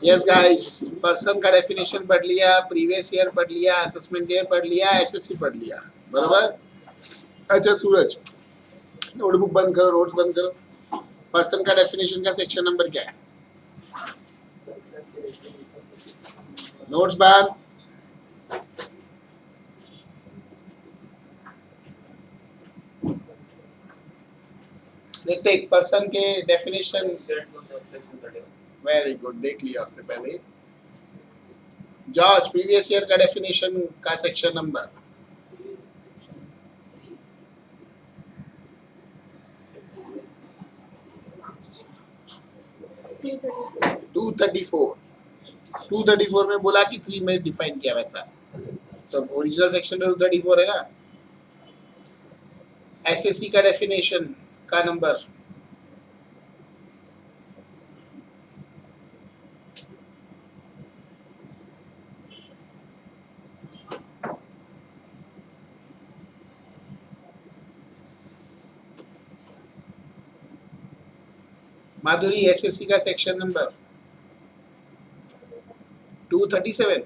Yes guys, person का definition पढ़ लिया, प्रीवियस ईयर पढ़ लिया, असेसमेंट ईयर पढ़ लिया, एसएससी पढ़ लिया, बराबर। अच्छा सूरज, नोटबुक बंद करो, नोट्स बंद करो। पर्सन का डेफिनेशन का सेक्शन नंबर क्या है? नोट्स बंद। देखते एक पर्सन के डेफिनेशन। वेरी गुड, देख लिया उसने पहले। जॉर्ज, प्रीवियस ईयर का डेफिनेशन का सेक्शन नंबर। टू 234 में बोला कि 3 में डिफाइन किया वैसा, तो ओरिजिनल सेक्शन में 234 है ना। एसएससी का डेफिनेशन का नंबर। माधुरी, एसएससी का सेक्शन नंबर 237।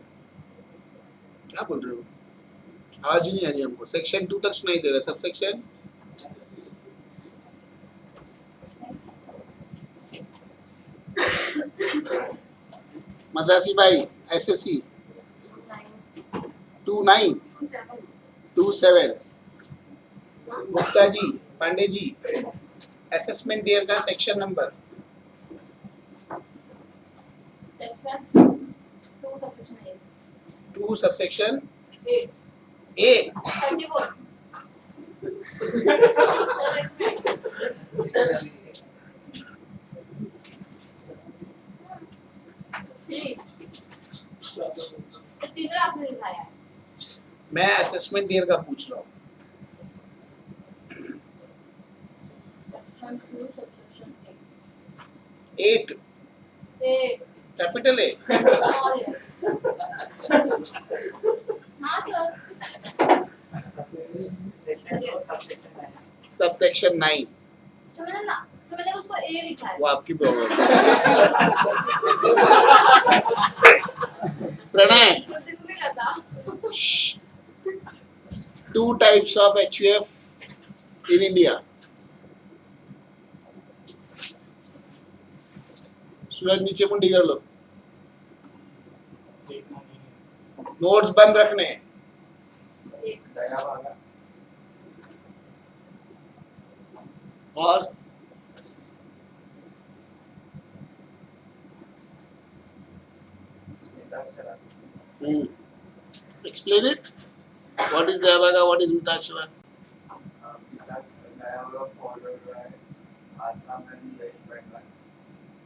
क्या बोल रहे हो? आवाज ही नहीं आ रही हमको। सेक्शन 2 तक सुनाई दे रहा है, सब सेक्शन। मद्रासी भाई, SSC 2927। Gupta ji, Pandey ji, assessment year का section number. Two subsection A. मैं असेसमेंट ईयर का पूछ रहा हूँ। 8 कैपिटल ए। सबसेक्शन 9। मैंने उसको ए लिखा है। वो आपकी प्रॉब्लम है। Pranay, 2 types of HUF in India. सूरज, नीचे मुंडी कर लो, नोट्स बंद रखने। और explain it. What is Dayavaga? What is Mitakshara? Dayavaga followed by Assam and West Bengal,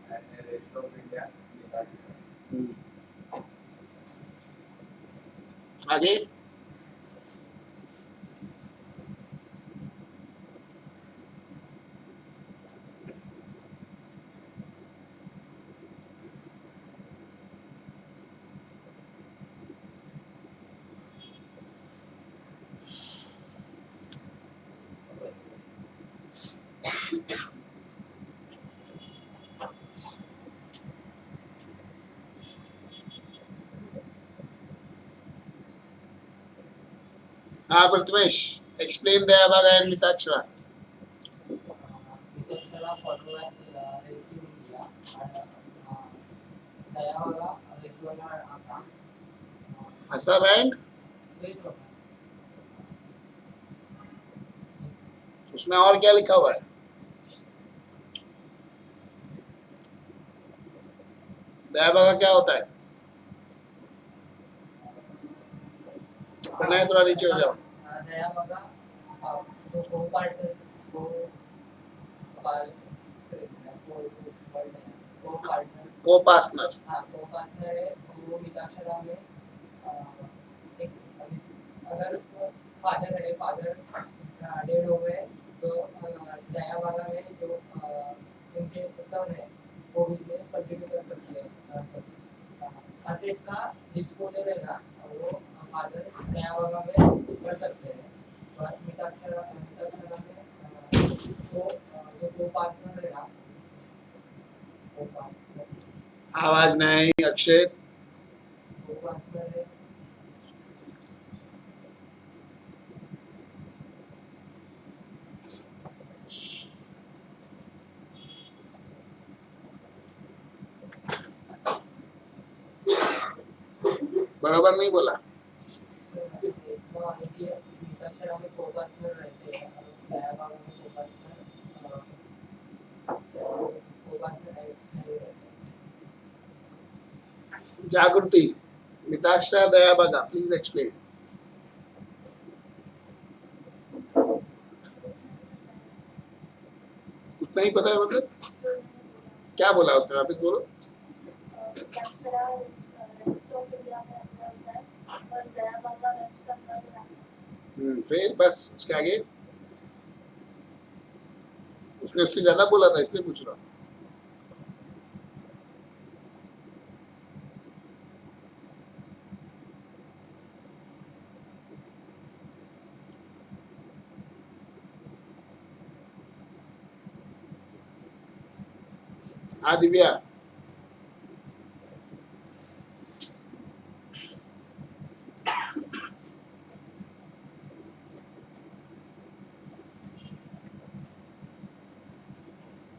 and the rest of India, Mitakshara. आगे। हाँ Prathamesh, explain Dayavaga and Mitakshara. Mitakshara followed by rest in India, and Dayavaga West Bengal and Assam. Assam and West Bengal. उसमें और क्या लिखा हुआ है? दयाभागा क्या होता है? प्रणय, थोड़ा नीचे हो जाओ। दयाभागा तो को-पार्टनर को-पार्टनर। हाँ, को-पार्टनर है। वो मिताक्षरा में एक, अगर फादर है, फादर डेड हो गए तो दयाभागा में जो उनके सन है वो बिजनेस कंटिन्यू कर सकते हैं। असेट का डिस्पोजल है ना, वो फादर दयाभागा में कर सकते हैं। और मिताक्षरा में वो जो को-पार्टनर है ना, को-पार्टनर आवाज नहीं। अक्षय को पार्टनर है बराबर नहीं बोला। इतना आने की मिताक्षरा में को पार्टनर रहते हैं दया बाबा में को पार्टनर है जागृति, मिताक्षरा, दया बगा, प्लीज एक्सप्लेन। उतना ही पता है मतलब? क्या बोला उसने, वापस बोलो। फिर बस उसके आगे उसने उससे ज्यादा बोला था इसलिए पूछ रहा हूँ। हाँ दिव्या,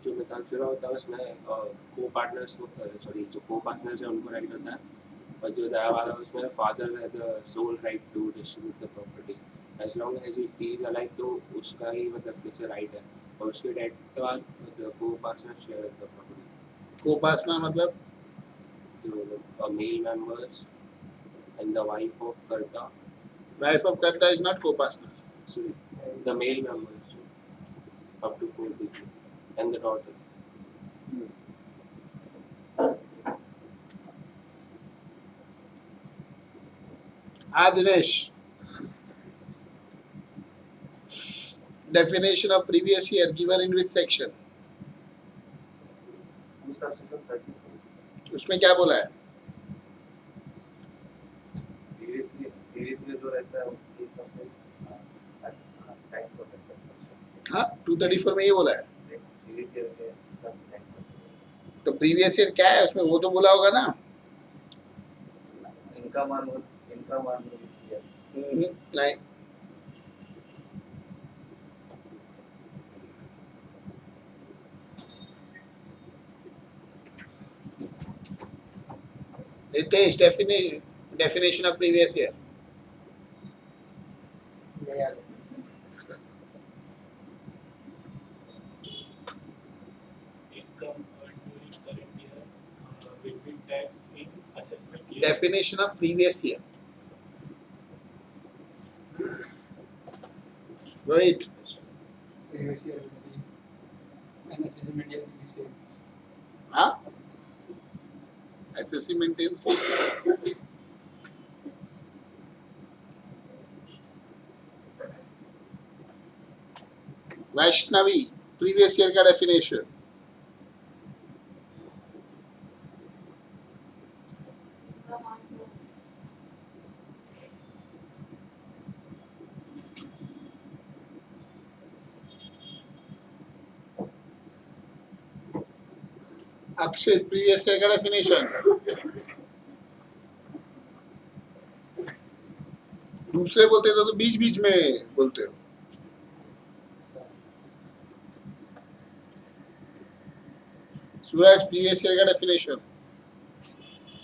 जो मिताक्षरा होता है उसमें को पार्टनर्स सॉरी जो को पार्टनर्स है उनको राइट होता है, और जो दया वाला है उसमें फादर है the sole right to distribute the property as long as he is alive, तो उसका ही मतलब कैसे राइट है, और उसके डेथ के बाद को partner share the property. Coparcener मतलब? जो male members and the wife of karta, wife of karta is not coparcener. so the male members up to 4 people and the daughter. हाँ Dinesh, definition of previous year given in which section? उसमें क्या बोला है? Previous year जो रहता है उसके हिसाब से टैक्स होता है। हाँ 234 में ये बोला है। प्रीवियस ईयर के हिसाब से टैक्स होता है। तो प्रीवियस ईयर क्या है उसमें, वो तो बोला होगा ना। इनका मान नहीं, Ritesh, definition of previous year. Income earned during current year will be taxed in assessment year. Definition of previous year. Rohit, previous year will be an assessment year will be sales. हाँ SSC maintains। Vaishnavi, previous year का definition. Akshay, previous year का definition. दूसरे बोलते तो बीच बीच में बोलते हो। सूरज, previous year का definition.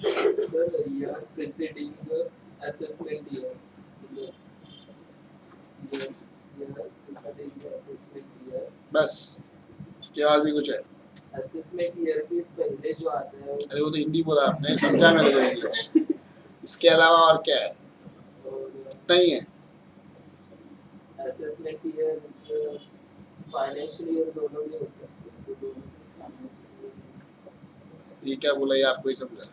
Sir, year preceding the assessment year. Year preceding the assessment year. बस, क्या और भी कुछ है? Assessment year के पहले जो आता है अरे वो तो हिंदी बोला आपने, समझा मैंने को इंग्लिश। इसके अलावा और क्या है? नहीं है। assessment year financial year दोनों भी हो सकते हैं, तो दोनों financial year ये क्या बोला, ये आपको ही समझा।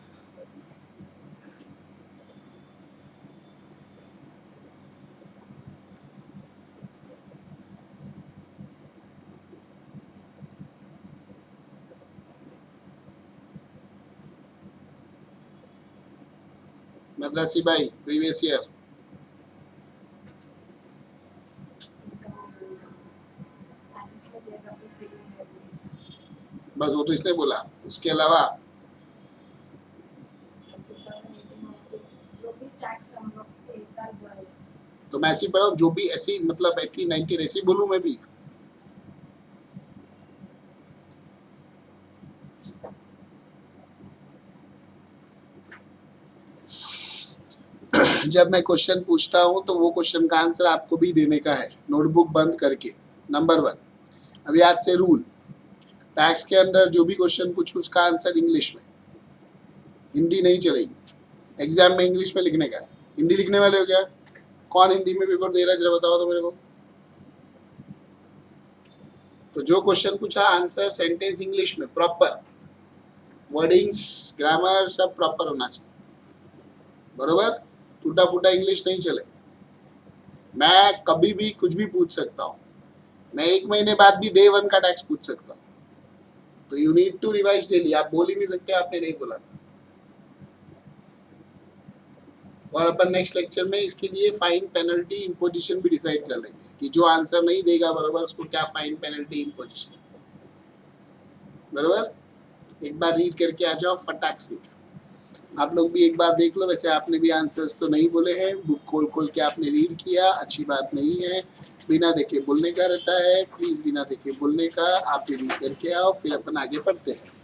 मदरसी भाई, प्रीवियस ईयर। बस वो तो इसने बोला, उसके अलावा मैं ऐसे ही पढ़ाऊँ, जो भी ऐसी मतलब 80 90 ऐसी बोलूँ मैं भी? जब मैं क्वेश्चन पूछता हूँ तो वो क्वेश्चन का आंसर आपको भी देने का है, नोटबुक बंद करके। नंबर 1, अभी आज से रूल, टैक्स के अंदर जो भी क्वेश्चन पूछूं उसका आंसर इंग्लिश में, हिंदी नहीं चलेगी। एग्जाम में इंग्लिश में लिखने का है। हिंदी लिखने वाले हो क्या? कौन हिंदी में पेपर दे रहा है जरा बताओ तो मेरे को। तो जो क्वेश्चन पूछा आंसर सेंटेंस इंग्लिश में प्रॉपर, वर्डिंग्स ग्रामर सब प्रॉपर होना चाहिए, बरोबर? टूटा फूटा इंग्लिश नहीं चले। मैं कभी भी कुछ भी पूछ सकता हूँ, मैं 1 महीने बाद भी डे 1 का टैक्स पूछ सकता हूँ। तो you need to revise daily. आप बोल ही नहीं सकते आपने नहीं बोला। और अपन नेक्स्ट लेक्चर में इसके लिए फाइन पेनल्टी इम्पोजिशन भी डिसाइड कर लेंगे कि जो आंसर नहीं देगा बरोबर उसको क्या फाइन पेनल्टी इम्पोजिशन, बरोबर? एक बार रीड करके आ जाओ फटाक से। आप लोग भी एक बार देख लो। वैसे आपने भी आंसर्स तो नहीं बोले हैं, बुक खोल खोल के आपने रीड किया, अच्छी बात नहीं है। बिना देखे बोलने का रहता है, प्लीज बिना देखे बोलने का। आप भी रीड करके आओ, फिर अपन आगे पढ़ते हैं।